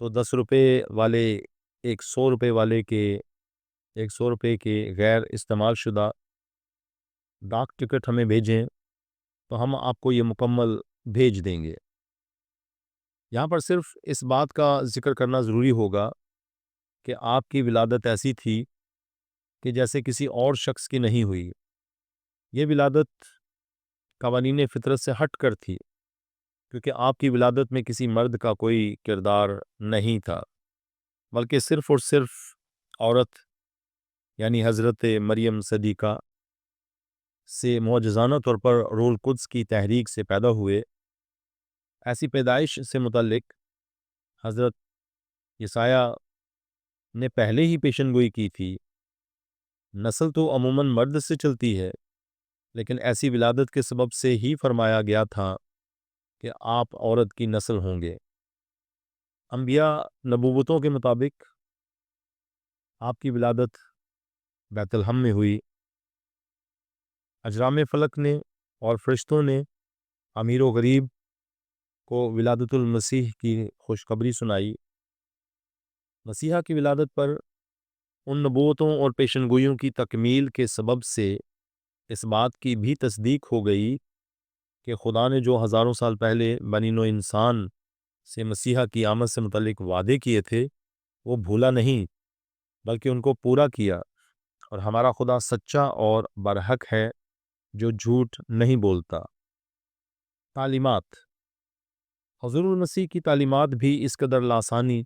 تو 10 روپے والے 100 روپے والے کے 100 روپے کے غیر استعمال شدہ ڈاک ٹکٹ ہمیں بھیجیں تو ہم آپ کو یہ مکمل بھیج دیں گے۔ یہاں پر صرف اس بات کا ذکر کرنا ضروری ہوگا کہ آپ کی ولادت ایسی تھی کہ جیسے کسی اور شخص کی نہیں ہوئی۔ یہ ولادت قوانین فطرت سے ہٹ کر تھی، کیونکہ آپ کی ولادت میں کسی مرد کا کوئی کردار نہیں تھا، بلکہ صرف اور صرف عورت یعنی حضرت مریم صدیقہ سے معجزانہ طور پر روح القدس کی تحریک سے پیدا ہوئے۔ ایسی پیدائش سے متعلق حضرت یسایہ نے پہلے ہی پیشن گوئی کی تھی۔ نسل تو عموماً مرد سے چلتی ہے، لیکن ایسی ولادت کے سبب سے ہی فرمایا گیا تھا کہ آپ عورت کی نسل ہوں گے۔ انبیاء نبوتوں کے مطابق آپ کی ولادت بیت الحم میں ہوئی۔ اجرام فلک نے اور فرشتوں نے امیر و غریب کو ولادت المسیح کی خوشخبری سنائی۔ مسیحا کی ولادت پر ان نبوتوں اور پیشن گوئیوں کی تکمیل کے سبب سے اس بات کی بھی تصدیق ہو گئی کہ خدا نے جو ہزاروں سال پہلے بنی نوع انسان سے مسیحا کی آمد سے متعلق وعدے کیے تھے وہ بھولا نہیں، بلکہ ان کو پورا کیا، اور ہمارا خدا سچا اور برحق ہے جو جھوٹ نہیں بولتا۔ تعلیمات۔ حضور المسیح کی تعلیمات بھی اس قدر لاسانی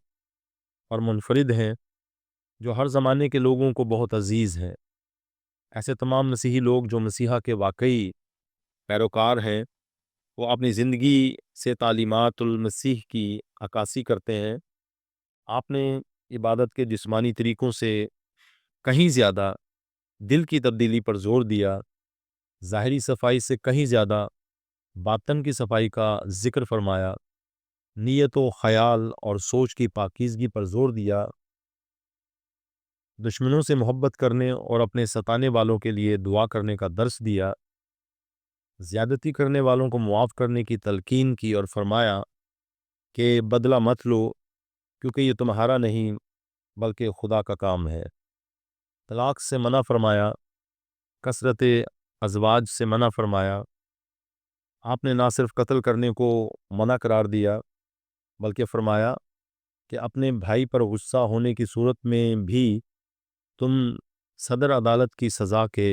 اور منفرد ہیں جو ہر زمانے کے لوگوں کو بہت عزیز ہیں۔ ایسے تمام مسیحی لوگ جو مسیحا کے واقعی پیروکار ہیں وہ اپنی زندگی سے تعلیمات المسیح کی عکاسی کرتے ہیں۔ آپ نے عبادت کے جسمانی طریقوں سے کہیں زیادہ دل کی تبدیلی پر زور دیا، ظاہری صفائی سے کہیں زیادہ باطن کی صفائی کا ذکر فرمایا، نیت و خیال اور سوچ کی پاکیزگی پر زور دیا، دشمنوں سے محبت کرنے اور اپنے ستانے والوں کے لیے دعا کرنے کا درس دیا، زیادتی کرنے والوں کو معاف کرنے کی تلقین کی اور فرمایا کہ بدلہ مت لو کیونکہ یہ تمہارا نہیں بلکہ خدا کا کام ہے۔ طلاق سے منع فرمایا، کثرت ازواج سے منع فرمایا۔ آپ نے نہ صرف قتل کرنے کو منع قرار دیا بلکہ فرمایا کہ اپنے بھائی پر غصہ ہونے کی صورت میں بھی تم صدر عدالت کی سزا کے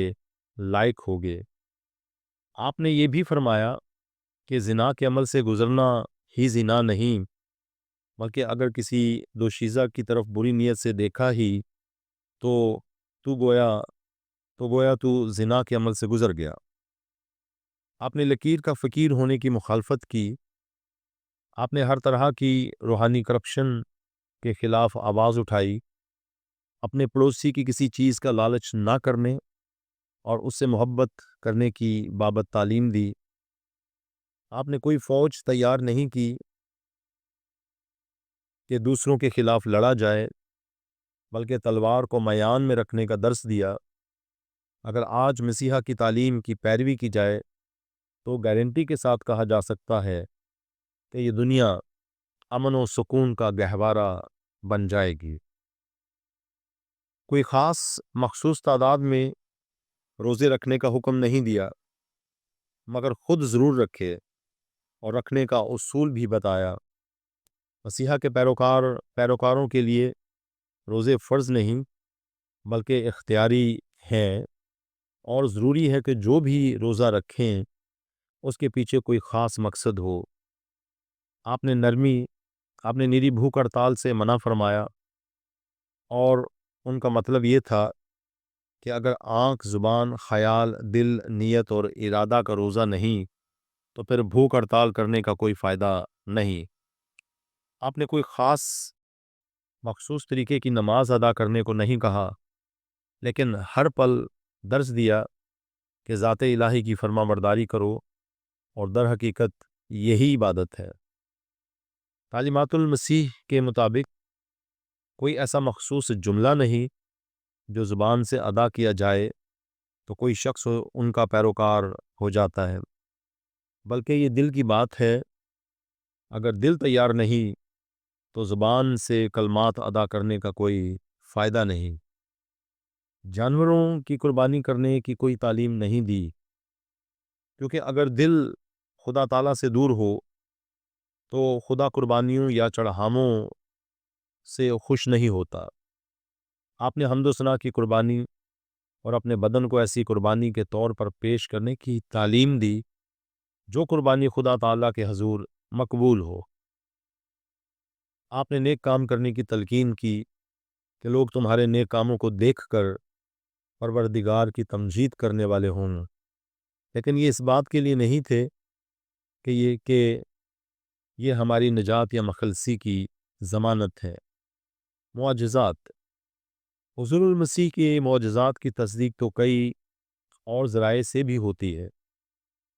لائق ہوگے۔ آپ نے یہ بھی فرمایا کہ زنا کے عمل سے گزرنا ہی زنا نہیں، بلکہ اگر کسی دوشیزہ کی طرف بری نیت سے دیکھا ہی تو گویا تو زنا کے عمل سے گزر گیا۔ آپ نے لکیر کا فقیر ہونے کی مخالفت کی۔ آپ نے ہر طرح کی روحانی کرپشن کے خلاف آواز اٹھائی، اپنے پڑوسی کی کسی چیز کا لالچ نہ کرنے اور اس سے محبت کرنے کی بابت تعلیم دی۔ آپ نے کوئی فوج تیار نہیں کی کہ دوسروں کے خلاف لڑا جائے، بلکہ تلوار کو میان میں رکھنے کا درس دیا۔ اگر آج مسیحا کی تعلیم کی پیروی کی جائے تو گارنٹی کے ساتھ کہا جا سکتا ہے کہ یہ دنیا امن و سکون کا گہوارہ بن جائے گی۔ کوئی خاص مخصوص تعداد میں روزے رکھنے کا حکم نہیں دیا، مگر خود ضرور رکھے اور رکھنے کا اصول بھی بتایا۔ مسیحا کے پیروکاروں کے لیے روزے فرض نہیں بلکہ اختیاری ہیں، اور ضروری ہے کہ جو بھی روزہ رکھیں اس کے پیچھے کوئی خاص مقصد ہو۔ آپ نے نیری بھوک ہڑتال سے منع فرمایا، اور ان کا مطلب یہ تھا کہ اگر آنکھ، زبان، خیال، دل، نیت اور ارادہ کا روزہ نہیں تو پھر بھوک ہڑتال کرنے کا کوئی فائدہ نہیں۔ آپ نے کوئی خاص مخصوص طریقے کی نماز ادا کرنے کو نہیں کہا، لیکن ہر پل درس دیا کہ ذات الہی کی فرما برداری کرو، اور در حقیقت یہی عبادت ہے۔ تعلیمات المسیح کے مطابق کوئی ایسا مخصوص جملہ نہیں جو زبان سے ادا کیا جائے تو کوئی شخص ان کا پیروکار ہو جاتا ہے، بلکہ یہ دل کی بات ہے۔ اگر دل تیار نہیں تو زبان سے کلمات ادا کرنے کا کوئی فائدہ نہیں۔ جانوروں کی قربانی کرنے کی کوئی تعلیم نہیں دی، کیونکہ اگر دل خدا تعالیٰ سے دور ہو تو خدا قربانیوں یا چڑھاووں سے خوش نہیں ہوتا۔ آپ نے حمد و ثنا کی قربانی اور اپنے بدن کو ایسی قربانی کے طور پر پیش کرنے کی تعلیم دی جو قربانی خدا تعالیٰ کے حضور مقبول ہو۔ آپ نے نیک کام کرنے کی تلقین کی کہ لوگ تمہارے نیک کاموں کو دیکھ کر پروردگار کی تمجید کرنے والے ہوں، لیکن یہ اس بات کے لیے نہیں تھے کہ یہ ہماری نجات یا مخلصی کی ضمانت ہے۔ معجزات، حضور المسیح کے معجزات کی تصدیق تو کئی اور ذرائع سے بھی ہوتی ہے،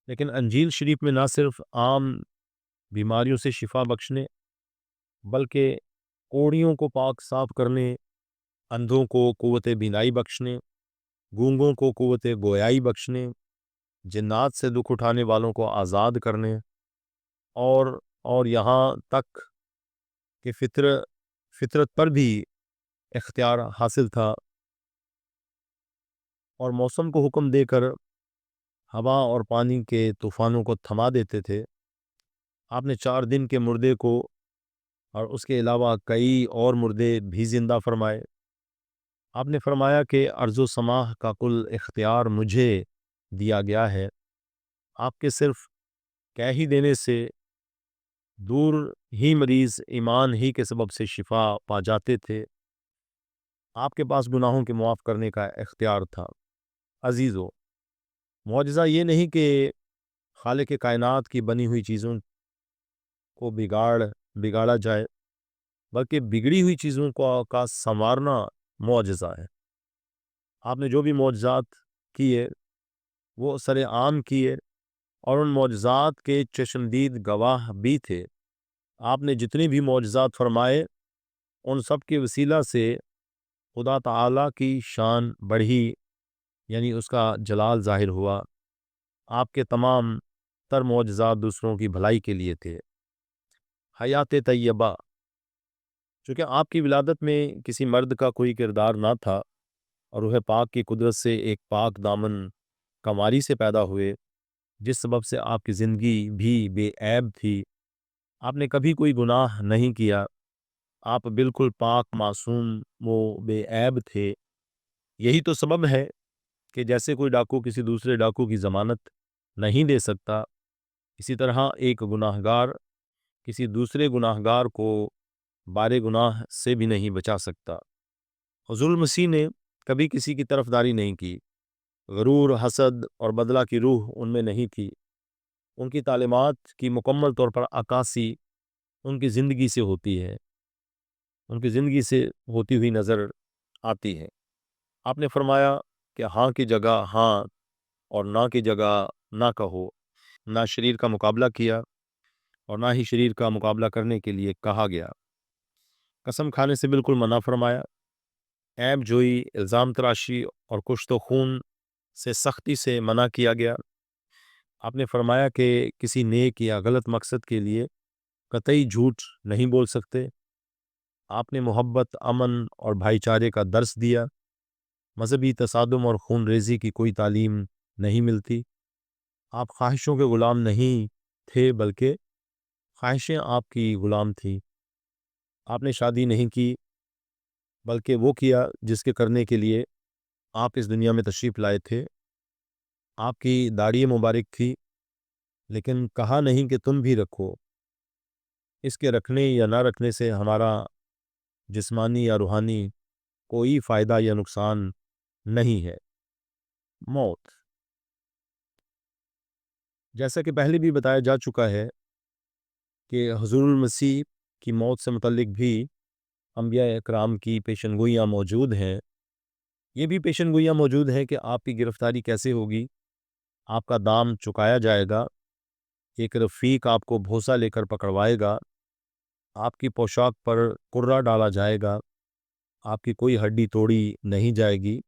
لیکن انجیل شریف میں نہ صرف عام بیماریوں سے شفا بخشنے بلکہ کوڑیوں کو پاک صاف کرنے، اندھوں کو قوت بینائی بخشنے، گونگوں کو قوت گویائی بخشنے، جنات سے دکھ اٹھانے والوں کو آزاد کرنے، اور یہاں تک کہ فطرت پر بھی اختیار حاصل تھا اور موسم کو حکم دے کر ہوا اور پانی کے طوفانوں کو تھما دیتے تھے۔ آپ نے 4 دن کے مردے کو اور اس کے علاوہ کئی اور مردے بھی زندہ فرمائے۔ آپ نے فرمایا کہ ارض و سماح کا کل اختیار مجھے دیا گیا ہے۔ آپ کے صرف کہہ ہی دینے سے دور ہی مریض ایمان ہی کے سبب سے شفا پا جاتے تھے۔ آپ کے پاس گناہوں کے معاف کرنے کا اختیار تھا۔ عزیزو، معجزہ یہ نہیں کہ خالق کائنات کی بنی ہوئی چیزوں کو بگاڑا جائے، بلکہ بگڑی ہوئی چیزوں کا سنوارنا معجزہ ہے۔ آپ نے جو بھی معجزات کیے وہ سر عام کیے اور ان معجزات کے چشمدید گواہ بھی تھے۔ آپ نے جتنے بھی معجزات فرمائے ان سب کے وسیلہ سے خدا تعالیٰ کی شان بڑھی، یعنی اس کا جلال ظاہر ہوا۔ آپ کے تمام تر معجزات دوسروں کی بھلائی کے لیے تھے۔ حیات طیبہ، چونکہ آپ کی ولادت میں کسی مرد کا کوئی کردار نہ تھا اور روح پاک کی قدرت سے ایک پاک دامن کنواری سے پیدا ہوئے، جس سبب سے آپ کی زندگی بھی بے عیب تھی۔ آپ نے کبھی کوئی گناہ نہیں کیا، آپ بالکل پاک، معصوم و بے عیب تھے۔ یہی تو سبب ہے کہ جیسے کوئی ڈاکو کسی دوسرے ڈاکو کی ضمانت نہیں دے سکتا، اسی طرح ایک گناہ گار کسی دوسرے گناہ گار کو بارے گناہ سے بھی نہیں بچا سکتا۔ حضور مسیح نے کبھی کسی کی طرفداری نہیں کی، غرور، حسد اور بدلہ کی روح ان میں نہیں تھی۔ ان کی تعلیمات کی مکمل طور پر عکاسی ان کی زندگی سے ہوتی ہے، ان کی زندگی سے ہوتی ہوئی نظر آتی ہے۔ آپ نے فرمایا کہ ہاں کی جگہ ہاں اور نہ کی جگہ نہ کہو، نہ شریر کا مقابلہ کیا اور نہ ہی شریر کا مقابلہ کرنے کے لیے کہا گیا۔ قسم کھانے سے بالکل منع فرمایا۔ عیب جوئی، الزام تراشی اور کشت و خون سے سختی سے منع کیا گیا۔ آپ نے فرمایا کہ کسی نیک یا غلط مقصد کے لیے قطعی جھوٹ نہیں بول سکتے۔ آپ نے محبت، امن اور بھائی چارے کا درس دیا۔ مذہبی تصادم اور خون ریزی کی کوئی تعلیم نہیں ملتی۔ آپ خواہشوں کے غلام نہیں تھے بلکہ خواہشیں آپ کی غلام تھیں۔ آپ نے شادی نہیں کی بلکہ وہ کیا جس کے کرنے کے لیے آپ اس دنیا میں تشریف لائے تھے۔ آپ کی داڑھی مبارک تھی لیکن کہا نہیں کہ تم بھی رکھو۔ اس کے رکھنے یا نہ رکھنے سے ہمارا جسمانی یا روحانی کوئی فائدہ یا نقصان نہیں ہے۔ موت، جیسا کہ پہلے بھی بتایا جا چکا ہے کہ حضور المسیح کی موت سے متعلق بھی انبیاء اکرام کی پیشن گوئیاں موجود ہیں۔ یہ بھی پیشن گوئیاں موجود ہیں کہ آپ کی گرفتاری کیسے ہوگی، آپ کا دام چکایا جائے گا، ایک رفیق آپ کو بھوسا لے کر پکڑوائے گا، آپ کی پوشاک پر کرہ ڈالا جائے گا، آپ کی کوئی ہڈی توڑی نہیں جائے گی،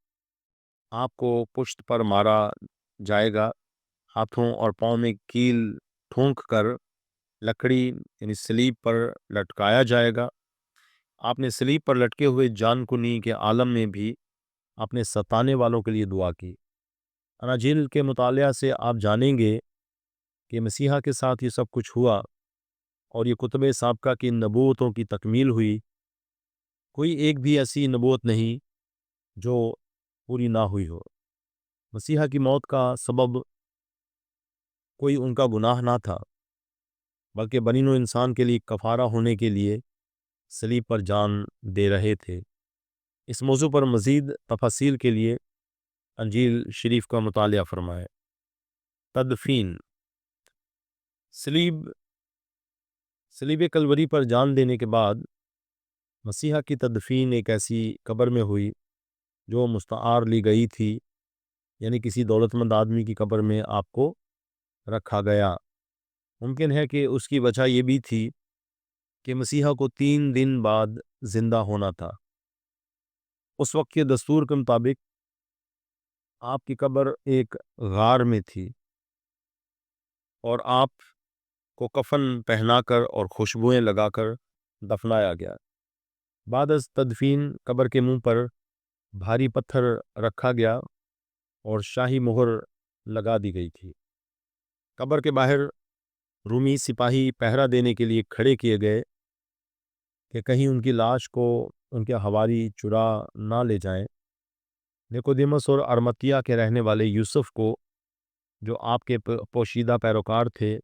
آپ کو پشت پر مارا جائے گا، ہاتھوں اور پاؤں میں کیل ٹھونک کر لکڑی یعنی صلیب پر لٹکایا جائے گا، آپ نے صلیب پر لٹکے ہوئے جان کنی کے عالم میں بھی اپنے ستانے والوں کے لیے دعا کی۔ اناجیل کے مطالعہ سے آپ جانیں گے کہ مسیحا کے ساتھ یہ سب کچھ ہوا اور یہ کتب سابقہ کی نبوتوں کی تکمیل ہوئی۔ کوئی ایک بھی ایسی نبوت نہیں جو پوری نہ ہوئی ہو۔ مسیحا کی موت کا سبب کوئی ان کا گناہ نہ تھا، بلکہ بنی نوع انسان کے لیے کفارہ ہونے کے لیے صلیب پر جان دے رہے تھے۔ اس موضوع پر مزید تفاصیل کے لیے انجیل شریف کا مطالعہ فرمائے۔ تدفین، صلیب کلوری پر جان دینے کے بعد مسیحا کی تدفین ایک ایسی قبر میں ہوئی جو مستعار لی گئی تھی، یعنی کسی دولت مند آدمی کی قبر میں آپ کو رکھا گیا۔ ممکن ہے کہ اس کی وجہ یہ بھی تھی کہ مسیحا کو 3 دن بعد زندہ ہونا تھا۔ اس وقت کے دستور کے مطابق آپ کی قبر ایک غار میں تھی اور آپ کو کفن پہنا کر اور خوشبوئیں لگا کر دفنایا گیا۔ بعد از تدفین قبر کے منہ پر بھاری پتھر رکھا گیا اور شاہی مہر لگا دی گئی تھی۔ قبر کے باہر رومی سپاہی پہرا دینے کے لیے کھڑے کیے گئے کہ کہیں ان کی لاش کو ان کے حواری چرا نہ لے جائیں۔ نیکودیمس اور ارمتیا کے رہنے والے یوسف کو، جو آپ کے پوشیدہ پیروکار تھے،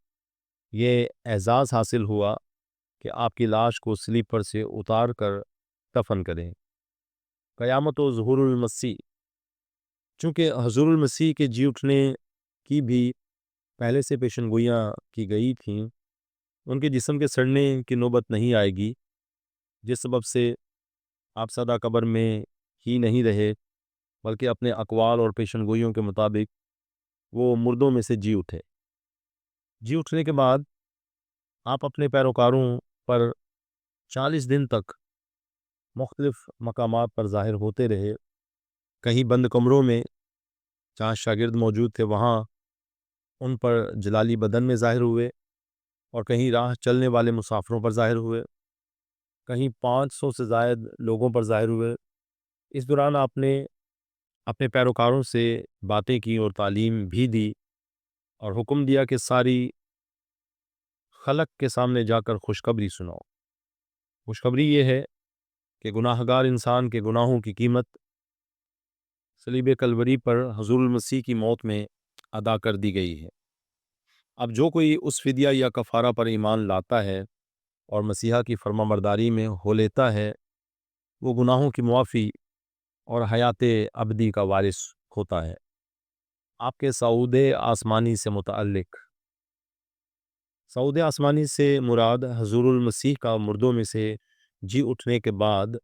یہ اعزاز حاصل ہوا کہ آپ کی لاش کو صلیب پر سے اتار کر دفن کریں۔ قیامت و ظہور المسیح، چونکہ حضور المسیح کے جی اٹھنے کی بھی پہلے سے پیشن گوئیاں کی گئی تھیں، ان کے جسم کے سڑنے کی نوبت نہیں آئے گی، جس سبب سے آپ سدا قبر میں ہی نہیں رہے، بلکہ اپنے اقوال اور پیشن گوئیوں کے مطابق وہ مردوں میں سے جی اٹھے۔ جی اٹھنے کے بعد آپ اپنے پیروکاروں پر 40 دن تک مختلف مقامات پر ظاہر ہوتے رہے۔ کہیں بند کمروں میں جہاں شاگرد موجود تھے وہاں ان پر جلالی بدن میں ظاہر ہوئے، اور کہیں راہ چلنے والے مسافروں پر ظاہر ہوئے، کہیں 500 سے زائد لوگوں پر ظاہر ہوئے۔ اس دوران آپ نے اپنے پیروکاروں سے باتیں کی اور تعلیم بھی دی اور حکم دیا کہ ساری خلق کے سامنے جا کر خوشخبری سناؤ۔ خوشخبری یہ ہے کہ گناہ گار انسان کے گناہوں کی قیمت صلیب کلوری پر حضور المسیح کی موت میں ادا کر دی گئی ہے۔ اب جو کوئی اس فدیہ یا کفارہ پر ایمان لاتا ہے اور مسیحا کی فرما برداری میں ہو لیتا ہے، وہ گناہوں کی معافی اور حیات ابدی کا وارث ہوتا ہے۔ آپ کے صعود آسمانی سے متعلق، صعود آسمانی سے مراد حضور المسیح کا مردوں میں سے جی اٹھنے کے بعد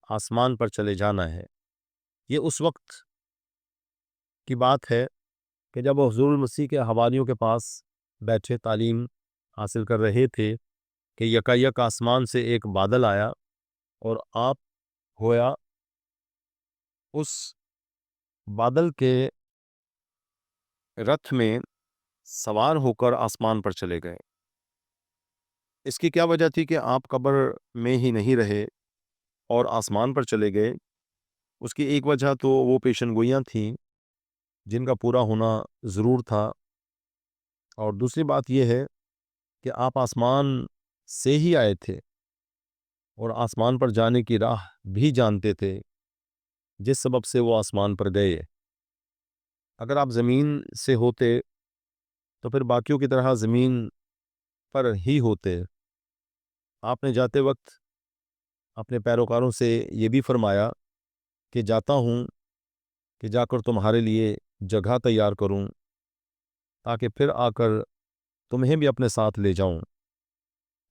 آسمان پر چلے جانا ہے۔ یہ اس وقت کی بات ہے کہ جب وہ حضور المسیح کے حواریوں کے پاس بیٹھے تعلیم حاصل کر رہے تھے کہ یکایک آسمان سے ایک بادل آیا اور آپ ہویا اس بادل کے رتھ میں سوار ہو کر آسمان پر چلے گئے۔ اس کی کیا وجہ تھی کہ آپ قبر میں ہی نہیں رہے اور آسمان پر چلے گئے؟ اس کی ایک وجہ تو وہ پیشن گوئیاں تھیں جن کا پورا ہونا ضرور تھا، اور دوسری بات یہ ہے کہ آپ آسمان سے ہی آئے تھے اور آسمان پر جانے کی راہ بھی جانتے تھے، جس سبب سے وہ آسمان پر گئے۔ اگر آپ زمین سے ہوتے تو پھر باقیوں کی طرح زمین پر ہی ہوتے۔ آپ نے جاتے وقت اپنے پیروکاروں سے یہ بھی فرمایا کہ جاتا ہوں کہ جا کر تمہارے لیے جگہ تیار کروں، تاکہ پھر آ کر تمہیں بھی اپنے ساتھ لے جاؤں،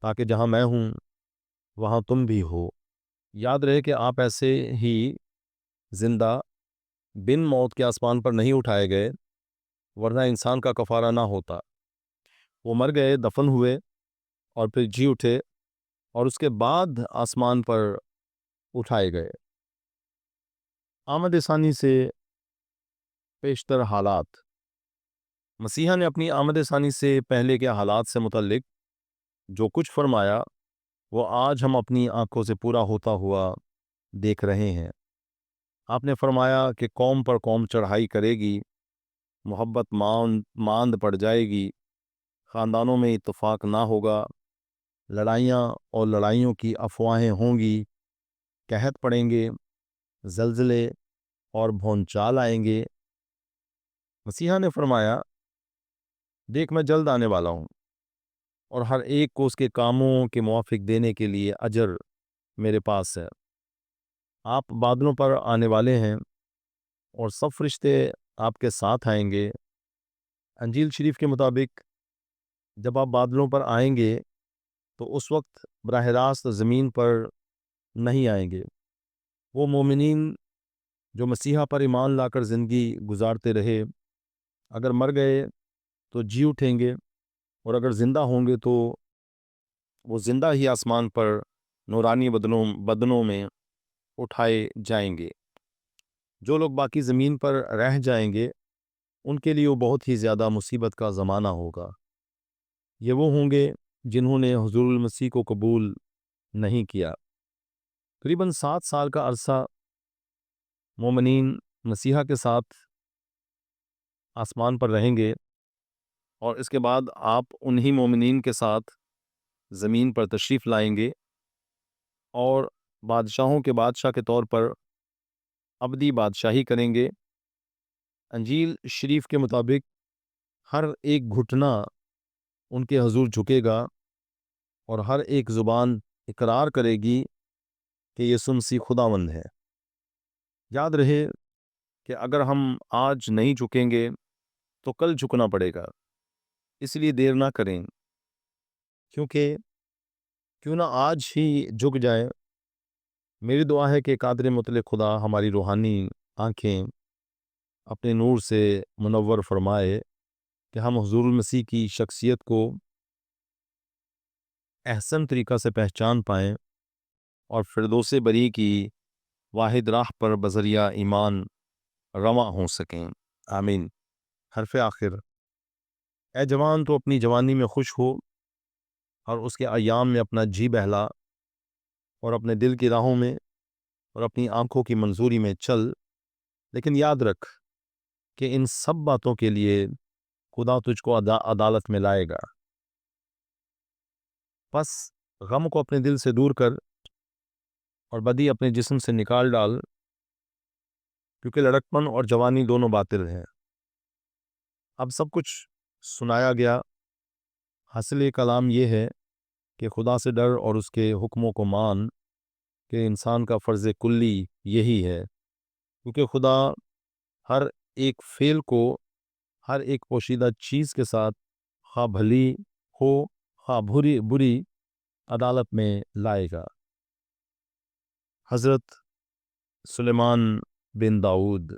تاکہ جہاں میں ہوں وہاں تم بھی ہو۔ یاد رہے کہ آپ ایسے ہی زندہ بن موت کے آسمان پر نہیں اٹھائے گئے، ورنہ انسان کا کفارہ نہ ہوتا۔ وہ مر گئے، دفن ہوئے اور پھر جی اٹھے اور اس کے بعد آسمان پر اٹھائے گئے۔ آمد ثانی سے پیشتر حالات، مسیحا نے اپنی آمد ثانی سے پہلے کے حالات سے متعلق جو کچھ فرمایا وہ آج ہم اپنی آنکھوں سے پورا ہوتا ہوا دیکھ رہے ہیں۔ آپ نے فرمایا کہ قوم پر قوم چڑھائی کرے گی، محبت ماند پڑ جائے گی، خاندانوں میں اتفاق نہ ہوگا، لڑائیاں اور لڑائیوں کی افواہیں ہوں گی، قحط پڑیں گے، زلزلے اور بھونچال آئیں گے۔ مسیحا نے فرمایا، دیکھ میں جلد آنے والا ہوں، اور ہر ایک کو اس کے کاموں کے موافق دینے کے لیے اجر میرے پاس ہے۔ آپ بادلوں پر آنے والے ہیں اور سب فرشتے آپ کے ساتھ آئیں گے۔ انجیل شریف کے مطابق جب آپ بادلوں پر آئیں گے تو اس وقت براہ راست زمین پر نہیں آئیں گے۔ وہ مومنین جو مسیحا پر ایمان لا کر زندگی گزارتے رہے، اگر مر گئے تو جی اٹھیں گے، اور اگر زندہ ہوں گے تو وہ زندہ ہی آسمان پر نورانی بدنوں میں اٹھائے جائیں گے۔ جو لوگ باقی زمین پر رہ جائیں گے ان کے لیے وہ بہت ہی زیادہ مصیبت کا زمانہ ہوگا۔ یہ وہ ہوں گے جنہوں نے حضور المسیح کو قبول نہیں کیا۔ قریباً 7 سال کا عرصہ مومنین مسیحا کے ساتھ آسمان پر رہیں گے، اور اس کے بعد آپ انہی مومنین کے ساتھ زمین پر تشریف لائیں گے اور بادشاہوں کے بادشاہ کے طور پر ابدی بادشاہی کریں گے۔ انجیل شریف کے مطابق ہر ایک گھٹنا ان کے حضور جھکے گا، اور ہر ایک زبان اقرار کرے گی کہ یسوع مسیح خداوند ہے۔ یاد رہے کہ اگر ہم آج نہیں جھکیں گے تو کل جھکنا پڑے گا، اس لیے دیر نہ کریں، کیوں نہ آج ہی جھک جائے۔ میری دعا ہے کہ قادر مطلق خدا ہماری روحانی آنکھیں اپنے نور سے منور فرمائے کہ ہم حضور المسیح کی شخصیت کو احسن طریقہ سے پہچان پائیں، اور فردوس بری کی واحد راہ پر بذریعہ ایمان رواں ہو سکیں۔ آمین۔ حرف آخر۔ اے جوان، تو اپنی جوانی میں خوش ہو اور اس کے ایام میں اپنا جی بہلا، اور اپنے دل کی راہوں میں اور اپنی آنکھوں کی منظوری میں چل، لیکن یاد رکھ کہ ان سب باتوں کے لیے خدا تجھ کو عدالت میں لائے گا۔ پس غم کو اپنے دل سے دور کر اور بدی اپنے جسم سے نکال ڈال، کیونکہ لڑکپن اور جوانی دونوں باطل ہیں۔ اب سب کچھ سنایا گیا، حاصل کلام یہ ہے کہ خدا سے ڈر اور اس کے حکموں کو مان، کہ انسان کا فرض کلی یہی ہے، کیونکہ خدا ہر ایک فعل کو ہر ایک پوشیدہ چیز کے ساتھ، خواہ بھلی ہو خواہ بری، عدالت میں لائے گا۔ حضرت سلیمان بن داؤد